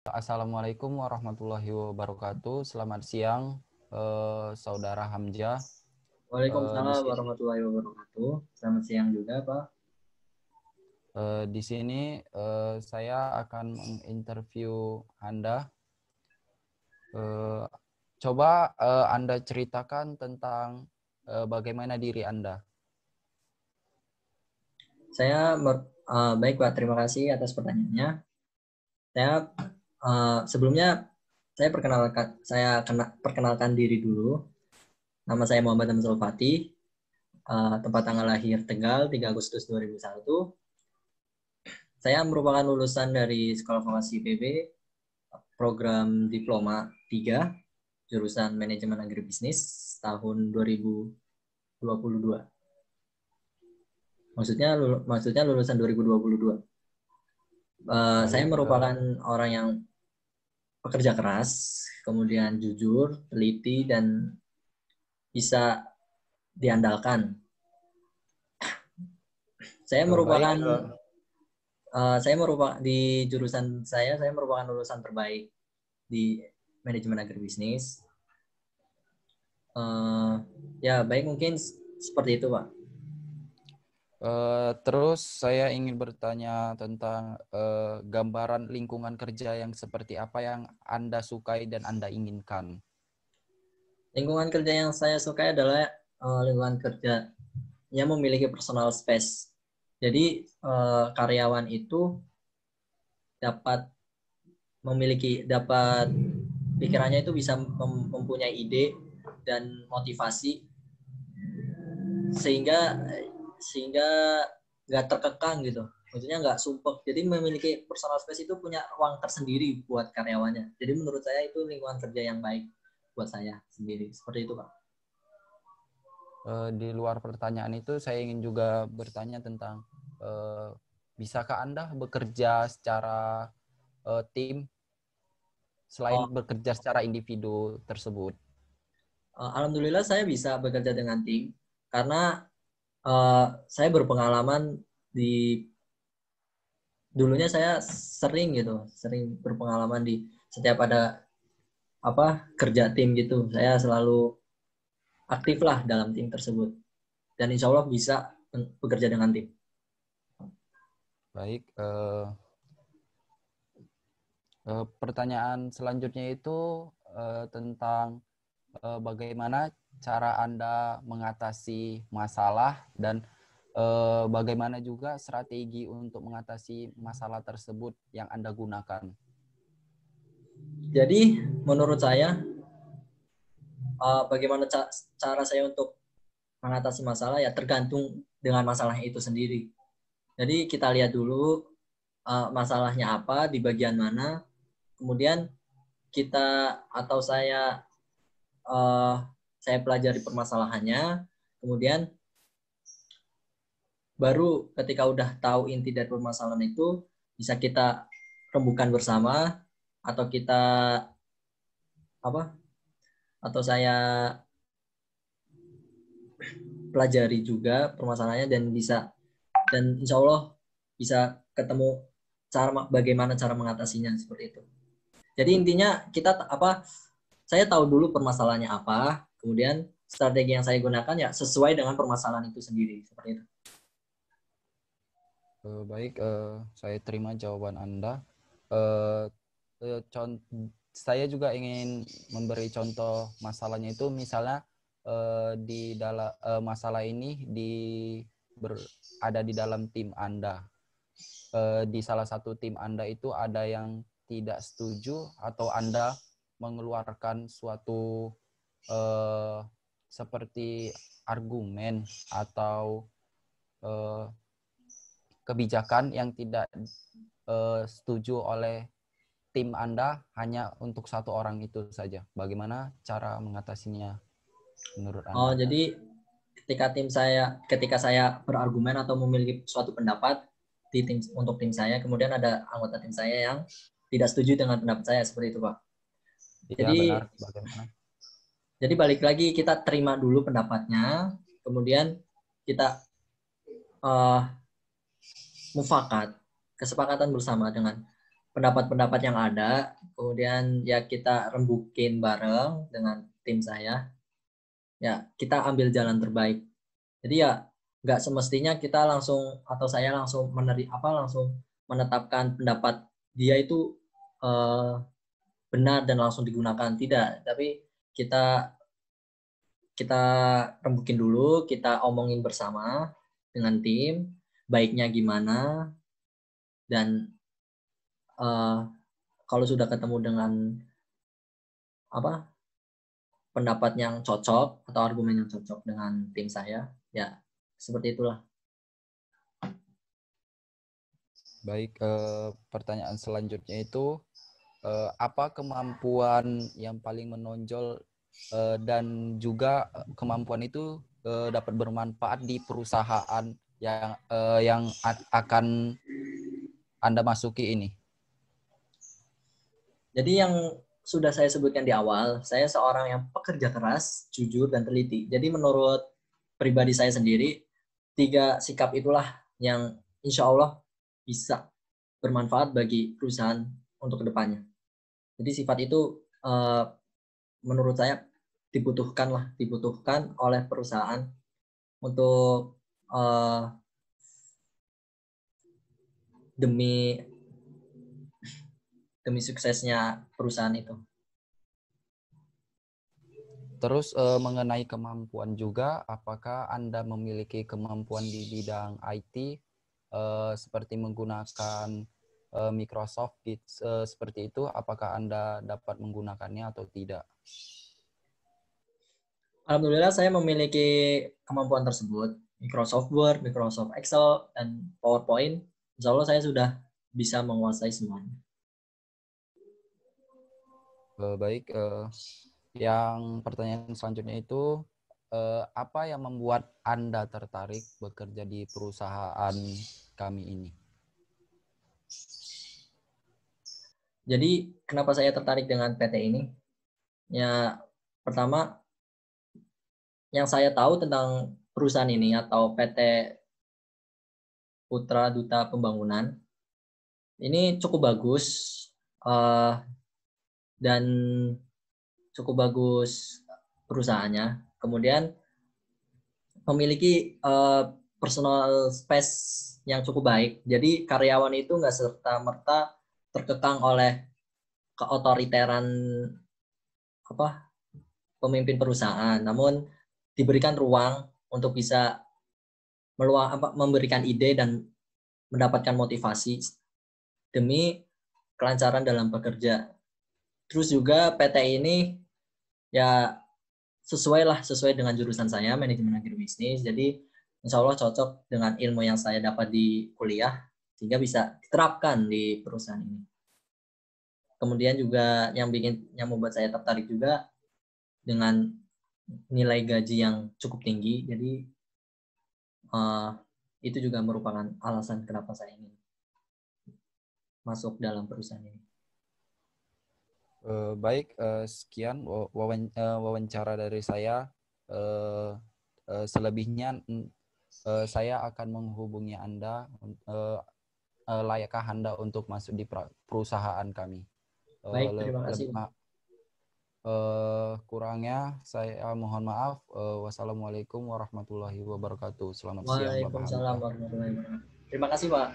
Assalamualaikum warahmatullahi wabarakatuh. Selamat siang, Saudara Hamzah. Di Waalaikumsalam sini, warahmatullahi wabarakatuh. Selamat siang juga, Pak. saya akan menginterview Anda. Eh, Coba Anda ceritakan tentang bagaimana diri Anda. Baik, Pak. Terima kasih atas pertanyaannya. Saya sebelumnya perkenalkan diri dulu. Nama saya Muhammad Hamzul Fatih. Tempat tanggal lahir Tegal 3 Agustus 2001. Saya merupakan lulusan dari Sekolah Farmasi IPB, program Diploma 3, jurusan Manajemen Agribisnis tahun 2022. Maksudnya lulusan 2022. Saya Baik, merupakan orang yang pekerja keras, kemudian jujur, teliti, dan bisa diandalkan. Saya baik, merupakan saya merupakan di jurusan saya merupakan lulusan terbaik di manajemen agribisnis. Ya baik, mungkin seperti itu, Pak. Terus saya ingin bertanya tentang gambaran lingkungan kerja yang seperti apa yang Anda sukai dan Anda inginkan. Lingkungan kerja yang saya sukai adalah lingkungan kerja yang memiliki personal space. Jadi karyawan itu dapat dapat pikirannya itu bisa mempunyai ide dan motivasi sehingga sehingga nggak terkekang gitu, maksudnya nggak sumpek. Jadi memiliki personal space itu punya ruang tersendiri buat karyawannya. Jadi menurut saya itu lingkungan kerja yang baik buat saya sendiri, seperti itu, Pak. Di luar pertanyaan itu, saya ingin juga bertanya tentang bisakah Anda bekerja secara tim selain Oh, bekerja secara individu tersebut? alhamdulillah saya bisa bekerja dengan tim karena saya berpengalaman di dulunya. Saya sering berpengalaman di setiap ada kerja tim gitu. Saya selalu aktif lah dalam tim tersebut dan insya Allah bisa bekerja dengan tim. Baik, pertanyaan selanjutnya itu tentang bagaimana cara Anda mengatasi masalah dan bagaimana juga strategi untuk mengatasi masalah tersebut yang Anda gunakan. Jadi menurut saya bagaimana cara saya untuk mengatasi masalah ya tergantung dengan masalahnya itu sendiri. Jadi kita lihat dulu masalahnya apa, di bagian mana, kemudian kita atau saya pelajari permasalahannya, kemudian baru ketika udah tahu inti dari permasalahan itu bisa kita rembukan bersama, atau kita apa atau saya pelajari juga permasalahannya dan insya Allah bisa ketemu bagaimana cara mengatasinya, seperti itu. Jadi intinya saya tahu dulu permasalahannya apa, kemudian strategi yang saya gunakan ya sesuai dengan permasalahan itu sendiri, seperti itu. Baik, saya terima jawaban Anda. Eh, saya juga ingin memberi contoh masalahnya itu, misalnya di dalam masalah ini ada di dalam tim Anda. Di salah satu tim Anda itu ada yang tidak setuju atau Anda mengeluarkan suatu seperti argumen atau kebijakan yang tidak setuju oleh tim Anda hanya untuk satu orang itu saja. Bagaimana cara mengatasinya menurut Oh, Anda? jadi ketika saya berargumen atau memiliki suatu pendapat untuk tim saya, kemudian ada anggota tim saya yang tidak setuju dengan pendapat saya, seperti itu, Pak. Ya, Jadi benar. Bagaimana? jadi balik lagi, kita terima dulu pendapatnya, kemudian kita uh, mufakat, kesepakatan bersama dengan pendapat-pendapat yang ada, kemudian ya kita rembukin bareng dengan tim saya, ya kita ambil jalan terbaik. Jadi ya nggak semestinya kita langsung atau saya langsung langsung menetapkan pendapat dia itu benar dan langsung digunakan, tidak. Tapi kita kita rembukin dulu, kita omongin bersama dengan tim, baiknya gimana, dan kalau sudah ketemu dengan pendapat yang cocok atau argumen yang cocok dengan tim saya, ya seperti itulah. Baik, pertanyaan selanjutnya itu apa kemampuan yang paling menonjol dan juga kemampuan itu dapat bermanfaat di perusahaan yang akan Anda masuki ini? Jadi yang sudah saya sebutkan di awal, saya seorang yang pekerja keras, jujur, dan teliti. Jadi menurut pribadi saya sendiri, 3 sikap itulah yang insya Allah bisa bermanfaat bagi perusahaan untuk kedepannya. Jadi sifat itu menurut saya dibutuhkan oleh perusahaan untuk demi suksesnya perusahaan itu. Terus mengenai kemampuan juga, apakah Anda memiliki kemampuan di bidang IT seperti menggunakan Microsoft seperti itu? Apakah Anda dapat menggunakannya atau tidak? Alhamdulillah saya memiliki kemampuan tersebut. Microsoft Word, Microsoft Excel, dan PowerPoint. Insya Allah saya sudah bisa menguasai semuanya. Baik, yang pertanyaan selanjutnya itu, apa yang membuat Anda tertarik bekerja di perusahaan kami ini? Jadi kenapa saya tertarik dengan PT ini? Ya, pertama yang saya tahu tentang perusahaan ini atau PT Putra Duta Pembangunan ini cukup bagus dan cukup bagus perusahaannya. Kemudian memiliki personal space yang cukup baik. Jadi karyawan itu nggak serta-merta terkekang oleh keotoriteran pemimpin perusahaan, namun diberikan ruang untuk bisa memberikan ide dan mendapatkan motivasi demi kelancaran dalam bekerja. Terus juga PT ini ya sesuai dengan jurusan saya, manajemen agribisnis. Jadi insya Allah cocok dengan ilmu yang saya dapat di kuliah sehingga bisa diterapkan di perusahaan ini. Kemudian juga yang membuat saya tertarik juga dengan nilai gaji yang cukup tinggi. Jadi itu juga merupakan alasan kenapa saya ingin masuk dalam perusahaan ini. Baik, sekian wawancara dari saya. Selebihnya saya akan menghubungi Anda. Layakkah Anda untuk masuk di perusahaan kami? Baik, terima kasih. Kurangnya saya mohon maaf. Wassalamualaikum warahmatullahi wabarakatuh. Selamat siang Bapak Waalaikumsalam Hamka. warahmatullahi wabarakatuh. Terima kasih Pak.